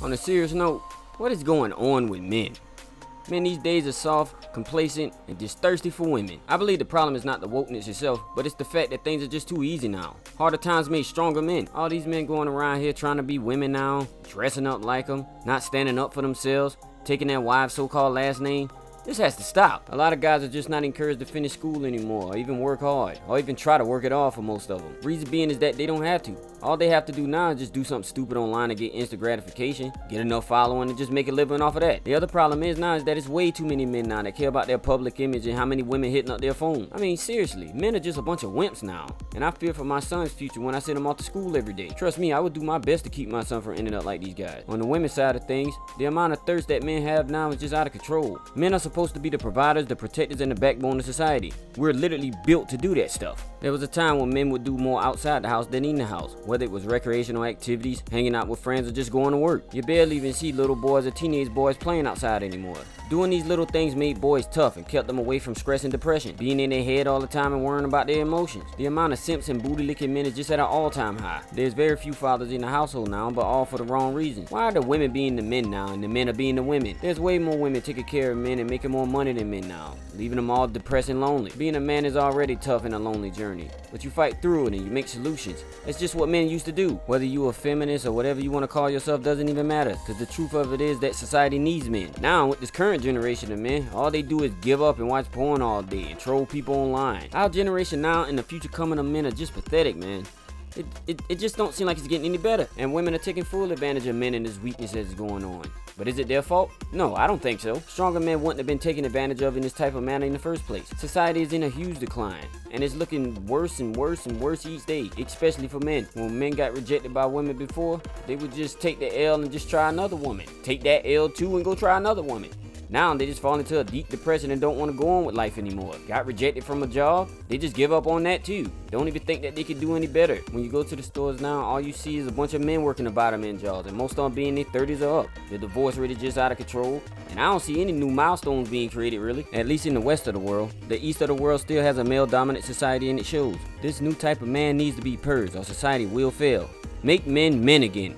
On a serious note, what is going on with men? Men these days are soft, complacent, and just thirsty for women. I believe the problem is not the wokeness itself, but it's the fact that things are just too easy now. Harder times make stronger men. All these men going around here trying to be women now, dressing up like them, not standing up for themselves, taking their wives' so-called last name. This has to stop. A lot of guys are just not encouraged to finish school anymore, or even work hard, or even try to work it off for most of them. Reason being is that they don't have to. All they have to do now is just do something stupid online to get instant gratification, get enough following, and just make a living off of that. The other problem is now is that it's way too many men now that care about their public image and how many women hitting up their phone. I mean, seriously, men are just a bunch of wimps now. And I fear for my son's future when I send him off to school every day. Trust me, I would do my best to keep my son from ending up like these guys. On the women's side of things, the amount of thirst that men have now is just out of control. Men are supposed to be the providers, the protectors, and the backbone of society. We're literally built to do that stuff. There was a time when men would do more outside the house than in the house, whether it was recreational activities, hanging out with friends, or just going to work. You barely even see little boys or teenage boys playing outside anymore. Doing these little things made boys tough and kept them away from stress and depression, being in their head all the time and worrying about their emotions. The amount of simps and booty-licking men is just at an all-time high. There's very few fathers in the household now, but all for the wrong reasons. Why are the women being the men now and the men are being the women? There's way more women taking care of men and making more money than men now, leaving them all depressed and lonely. Being a man is already tough and a lonely journey, but you fight through it and you make solutions. It's just what men used to do. Whether you a feminist or whatever you want to call yourself doesn't even matter, because the truth of it is that society needs men. Now, with this current generation of men, all they do is give up and watch porn all day and troll people online. Our generation now and the future coming of men are just pathetic, man. It just don't seem like it's getting any better, and women are taking full advantage of men and this weakness that's going on. But is it their fault? No, I don't think so. Stronger men wouldn't have been taken advantage of in this type of manner in the first place. Society is in a huge decline, and it's looking worse and worse and worse each day, especially for men. When men got rejected by women before, they would just take the L and just try another woman. Take that L too and go try another woman. Now they just fall into a deep depression and don't want to go on with life anymore. Got rejected from a job, they just give up on that too. Don't even think that they could do any better. When you go to the stores now, all you see is a bunch of men working the bottom end jobs, and most of them being in their 30s or up. The divorce rate is just out of control, and I don't see any new milestones being created really, at least in the west of the world. The east of the world still has a male dominant society, and it shows. This new type of man needs to be purged or society will fail. Make men men again.